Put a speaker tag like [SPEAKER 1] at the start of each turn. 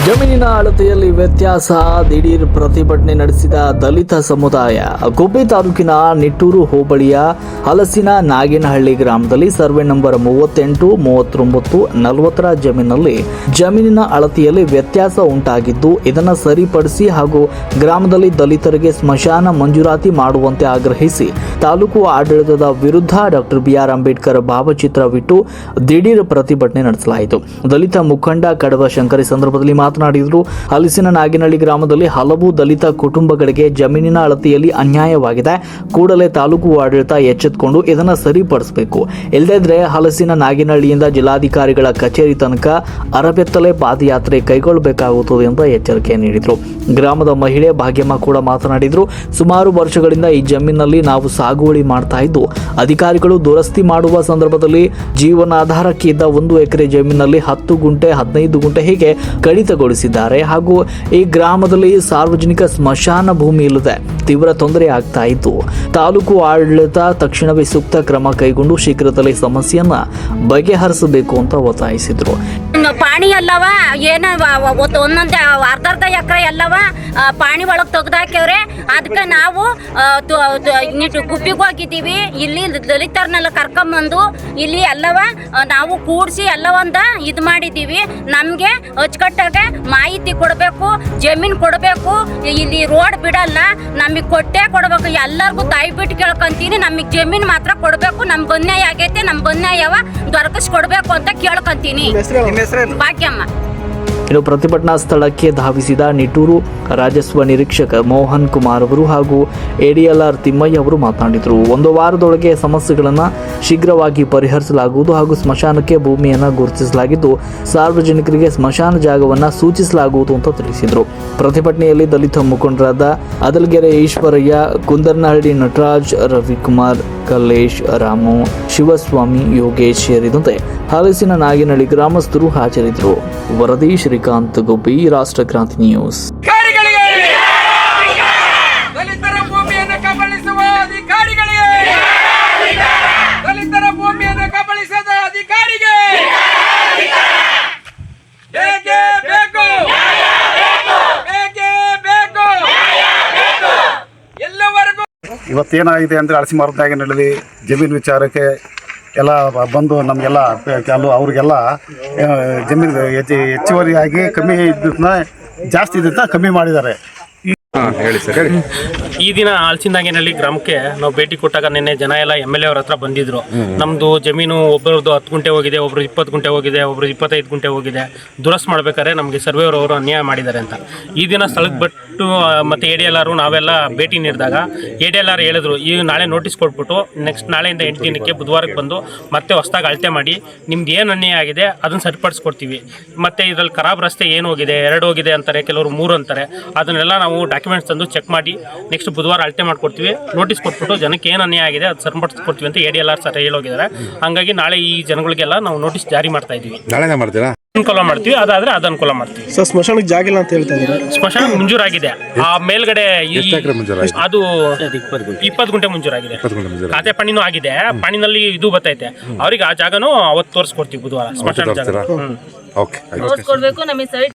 [SPEAKER 1] ಜಮೀನಿನ ಅಳತೆಯಲ್ಲಿ ವ್ಯತ್ಯಾಸ, ದಿಢೀರ್ ಪ್ರತಿಭಟನೆ ನಡೆಸಿದ ದಲಿತ ಸಮುದಾಯ. ಗುಬ್ಬಿ ತಾಲೂಕಿನ ನಿಟ್ಟೂರು ಹೋಬಳಿಯ ಹಲಸಿನ ನಾಗೇನಹಳ್ಳಿ ಗ್ರಾಮದಲ್ಲಿ ಸರ್ವೆ ನಂಬರ್ 38, 39, 40ರ ಜಮೀನಿನ ಅಳತೆಯಲ್ಲಿ ವ್ಯತ್ಯಾಸ ಉಂಟಾಗಿದ್ದು, ಇದನ್ನು ಸರಿಪಡಿಸಿ ಹಾಗೂ ಗ್ರಾಮದಲ್ಲಿ ದಲಿತರಿಗೆ ಸ್ಮಶಾನ ಮಂಜೂರಾತಿ ಮಾಡುವಂತೆ ಆಗ್ರಹಿಸಿ ತಾಲೂಕು ಆಡಳಿತದ ವಿರುದ್ಧ ಡಾಕ್ಟರ್ ಬಿ.ಆರ್. ಅಂಬೇಡ್ಕರ್ ಭಾವಚಿತ್ರವಿಟ್ಟು ದಿಢೀರ್ ಪ್ರತಿಭಟನೆ ನಡೆಸಲಾಯಿತು. ದಲಿತ ಮುಖಂಡ ಕಡವ ಶಂಕರ್ ಸಂದರ್ಭದಲ್ಲಿ ಮಾತನಾಡಿದರು. ಹಲಸಿನ ನಾಗೇನಹಳ್ಳಿ ಗ್ರಾಮದಲ್ಲಿ ಹಲವು ದಲಿತ ಕುಟುಂಬಗಳಿಗೆ ಜಮೀನಿನ ಅಳತೆಯಲ್ಲಿ ಅನ್ಯಾಯವಾಗಿದೆ. ಕೂಡಲೇ ತಾಲೂಕು ಆಡಳಿತ ಎಚ್ಚೆತ್ತುಕೊಂಡು ಇದನ್ನು ಸರಿಪಡಿಸಬೇಕು. ಇಲ್ಲದಿದ್ದರೆ ಹಲಸಿನ ನಾಗೇನಹಳ್ಳಿಯಿಂದ ಜಿಲ್ಲಾಧಿಕಾರಿಗಳ ಕಚೇರಿ ತನಕ ಅರಬೆತ್ತಲೆ ಪಾದಯಾತ್ರೆ ಕೈಗೊಳ್ಳಬೇಕಾಗುತ್ತದೆ ಎಂದು ಎಚ್ಚರಿಕೆ ನೀಡಿದರು. ಗ್ರಾಮದ ಮಹಿಳೆ ಭಾಗ್ಯಮ್ಮ ಕೂಡ ಮಾತನಾಡಿದರು. ಸುಮಾರು ವರ್ಷಗಳಿಂದ ಈ ಜಮೀನಿನಲ್ಲಿ ನಾವು ಸಾಗುವಳಿ ಮಾಡ್ತಾ ಇದ್ದು, ಅಧಿಕಾರಿಗಳು ದುರಸ್ತಿ ಮಾಡುವ ಸಂದರ್ಭದಲ್ಲಿ ಜೀವನಾಧಾರಕ್ಕೆ ಇದ್ದ 1 ಎಕರೆ ಜಮೀನಿನಲ್ಲಿ 10 ಗುಂಟೆ 15 ಗುಂಟೆ ಹೀಗೆ ಕಡಿತಗೊಳಿಸಿದ್ದಾರೆ. ಹಾಗೂ ಈ ಗ್ರಾಮದಲ್ಲಿ ಸಾರ್ವಜನಿಕ ಸ್ಮಶಾನ ಭೂಮಿ ಇಲ್ಲದೆ ತೀವ್ರ ತೊಂದರೆ ಆಗ್ತಾ ಇತ್ತು. ತಾಲೂಕು ಆಡಳಿತ ತಕ್ಷಣವೇ ಸೂಕ್ತ ಕ್ರಮ ಕೈಗೊಂಡು ಶೀಘ್ರದಲ್ಲೇ ಸಮಸ್ಯೆಯನ್ನ ಬಗೆಹರಿಸಬೇಕು ಅಂತ ಒತ್ತಾಯಿಸಿದ್ರು.
[SPEAKER 2] ಪಾಣಿ ಅಲ್ಲವ ಏನ ಒಂದೊಂದು ಅರ್ಧ ಎಕರೆ ಎಲ್ಲವ ಪಾಣಿ ಒಳಗೆ ತೆಗ್ದಾಕ್ಯವ್ರೆ. ಅದಕ್ಕೆ ನಾವು ಗುಬ್ಬಿಗೆ ಹೋಗಿದ್ದೀವಿ. ಇಲ್ಲಿ ದಲಿತರನ್ನೆಲ್ಲ ಕರ್ಕೊಂಬಂದು ಇಲ್ಲಿ ಎಲ್ಲವ ನಾವು ಕೂಡಿಸಿ ಎಲ್ಲವಂದ ಇದು ಮಾಡಿದ್ದೀವಿ. ನಮಗೆ ಅಚ್ಚುಕಟ್ಟಾಗೆ ಮಾಹಿತಿ ಕೊಡಬೇಕು, ಜಮೀನು ಕೊಡಬೇಕು. ಇಲ್ಲಿ ರೋಡ್ ಬಿಡಲ್ಲ, ನಮಗೆ ಕೊಟ್ಟೇ ಕೊಡಬೇಕು. ಎಲ್ಲರಿಗೂ ದಯವಿಟ್ಟು ಕೇಳ್ಕೊಂತೀನಿ, ನಮಗೆ ಜಮೀನು ಮಾತ್ರ ಕೊಡಬೇಕು. ನಮ್ಗೆ ಅನ್ಯಾಯ ಆಗೈತೆ, ನಮ್ಗೆ ಅನ್ಯಾಯವ ದೊರಕಿಸ್ಕೊಡ್ಬೇಕು ಅಂತ ಕೇಳ್ಕೊಂತೀನಿ. ಭಾಗ್ಯಮ್ಮ.
[SPEAKER 1] ಇನ್ನು ಪ್ರತಿಭಟನಾ ಸ್ಥಳಕ್ಕೆ ಧಾವಿಸಿದ ನಿಟ್ಟೂರು ರಾಜಸ್ವ ನಿರೀಕ್ಷಕ ಮೋಹನ್ ಕುಮಾರ್ ಅವರು ಹಾಗೂ ಎಡಿಎಲ್ಆರ್ ತಿಮ್ಮಯ್ಯ ಅವರು ಮಾತನಾಡಿದರು. 1 ವಾರದೊಳಗೆ ಸಮಸ್ಯೆಗಳನ್ನು ಶೀಘ್ರವಾಗಿ ಪರಿಹರಿಸಲಾಗುವುದು ಹಾಗೂ ಸ್ಮಶಾನಕ್ಕೆ ಭೂಮಿಯನ್ನು ಗುರುತಿಸಲಾಗಿದ್ದು, ಸಾರ್ವಜನಿಕರಿಗೆ ಸ್ಮಶಾನ ಜಾಗವನ್ನು ಸೂಚಿಸಲಾಗುವುದು ಅಂತ ತಿಳಿಸಿದರು. ಪ್ರತಿಭಟನೆಯಲ್ಲಿ ದಲಿತ ಮುಖಂಡರಾದ ಅದಲಗೆರೆ ಈಶ್ವರಯ್ಯ, ಕುಂದರ್ನಹಳ್ಳಿ ನಟರಾಜ್, ರವಿಕುಮಾರ್, ಕಲ್ಲೇಶ್, ರಾಮು, ಶಿವಸ್ವಾಮಿ, ಯೋಗೇಶ್ ಸೇರಿದಂತೆ ಹಲಸಿನ ನಾಗೇನಹಳ್ಳಿ ಗ್ರಾಮಸ್ಥರು ಹಾಜರಿದ್ದರು. ವರದಿ ಶ್ರೀಕಾಂತ್ ಗುಬ್ಬಿ, ರಾಷ್ಟ್ರ ಕ್ರಾಂತಿ ನ್ಯೂಸ್.
[SPEAKER 3] ದಲಿತರ ಭೂಮಿಯನ್ನು ಕಬಳಿಸುವ ಅಧಿಕಾರಿಗಳಿಗೆ, ದಲಿತರ ಭೂಮಿಯನ್ನು ಕಬಳಿಸದ ಅಧಿಕಾರಿಗೆ ಬೇಕೇ ಬೇಕು, ಬೇಕೇ ಬೇಕು. ಎಲ್ಲವರೆಗೂ
[SPEAKER 4] ಇವತ್ತೇನಾಗಿದೆ ಅಂದರೆ ಹಲಸಿನ ನಾಗೇನಹಳ್ಳಿ ಜಮೀನು ವಿಚಾರಕ್ಕೆ ಎಲ್ಲ ಬಂದು ನಮಗೆಲ್ಲ ಅವ್ರಿಗೆಲ್ಲ ಜಮೀನು ಹೆಚ್ಚುವರಿಯಾಗಿ ಕಮ್ಮಿ ಇದ್ದನ್ನ ಜಾಸ್ತಿ ಇದ್ದ ಕಮ್ಮಿ ಮಾಡಿದ್ದಾರೆ.
[SPEAKER 5] ಈ ದಿನ ಹಲಸಿನ ನಾಗೇನಹಳ್ಳಿ ಗ್ರಾಮಕ್ಕೆ ನಾವು ಭೇಟಿ ಕೊಟ್ಟಾಗ ನಿನ್ನೆ ಜನ ಎಲ್ಲ MLA ಅವ್ರ ಹತ್ರ ಬಂದಿದ್ರು. ನಮ್ಮದು ಜಮೀನು ಒಬ್ಬರದ್ದು 10 ಗುಂಟೆ ಹೋಗಿದೆ, ಒಬ್ರು 20 ಗುಂಟೆ ಹೋಗಿದೆ, ಒಬ್ರು 25 ಗುಂಟೆ ಹೋಗಿದೆ. ದುರಸ್ತಿ ಮಾಡ್ಬೇಕಾದ್ರೆ ನಮಗೆ ಸರ್ವೇಯರ್ ಅವರು ಅನ್ಯಾಯ ಮಾಡಿದ್ದಾರೆ ಅಂತ ಈ ದಿನ ಸ್ಥಳಕ್ಕೆ ಬಿಟ್ಟು ಮತ್ತು ADLR ನಾವೆಲ್ಲ ಭೇಟಿ ನೀಡಿದಾಗ ADLR ಹೇಳಿದ್ರು, ಈಗ ನಾಳೆ ನೋಟಿಸ್ ಕೊಟ್ಬಿಟ್ಟು ನೆಕ್ಸ್ಟ್ ನಾಳೆಯಿಂದ 8 ದಿನಕ್ಕೆ ಬುಧವಾರಕ್ಕೆ ಬಂದು ಮತ್ತೆ ಹೊಸದಾಗಿ ಅಳತೆ ಮಾಡಿ ನಿಮ್ದು ಏನು ಅನ್ಯಾಯ ಆಗಿದೆ ಅದನ್ನು ಸರಿಪಡಿಸ್ಕೊಡ್ತೀವಿ. ಮತ್ತು ಇದರಲ್ಲಿ ಖರಾಬ್ ರಸ್ತೆ ಏನು ಹೋಗಿದೆ, 2 ಹೋಗಿದೆ ಅಂತಾರೆ, ಕೆಲವರು 3 ಅಂತಾರೆ. ಅದನ್ನೆಲ್ಲ ನಾವು ಡಾಕ್ಯುಮೆಂಟ್ಸ್ ತಂದು ಚೆಕ್ ಮಾಡಿ ನೆಕ್ಸ್ಟ್ ಬುಧವಾರ ಅಳತೆ ಮಾಡ್ಕೊಡ್ತೀವಿ. ನೋಟಿಸ್ ಕೊಟ್ಬಿಟ್ಟು ಜನಕ್ಕೆ ಏನು ಅನ್ಯಾಯ ಆಗಿದೆ ಅದು ಸರಿಪಡಿಸ್ಕೊಡ್ತೀವಿ ಅಂತ ADLR ಸರ್ ಹೇಳೋಗಿದ್ದಾರೆ. ಹಾಗಾಗಿ ನಾಳೆ ಈ ಜನಗಳಿಗೆಲ್ಲ ನಾವು ನೋಟಿಸ್ ಜಾರಿ ಮಾಡ್ತಾ ಇದ್ದೀವಿ. ನಾಳೆ ಮಾಡ್ತೀರಾ? ಅನುಕೂಲ ಮಾಡ್ತೀವಿ, ಅದಾದ್ರೆ ಅದು ಅನುಕೂಲ ಮಾಡ್ತೀವಿ.
[SPEAKER 6] ಸರ್, ಸ್ಮಶಾನಕ್ಕೆ ಜಾಗ ಇಲ್ಲ ಅಂತ ಹೇಳ್ತಾ ಇದ್ದಾರೆ.
[SPEAKER 5] ಸ್ಮಶಾನ ಮಂಜೂರಾಗಿದೆ. ಆ ಮೇಲ್ಗಡೆ ಅದು 20 ಗುಂಟೆ ಮಂಜೂರಾಗಿದೆ. ಖಾತೆ ಪಣಿನೂ ಆಗಿದೆ. ಪಣಿನಲ್ಲಿ ಇದು ಬರ್ತೈತೆ. ಅವ್ರಿಗೆ ಆ ಜಾಗನೂ ಅವತ್ತು ತೋರಿಸ್ಕೊಡ್ತೀವಿ ಬುಧವಾರ ಸ್ಮಶಾನ ಜಾಗ.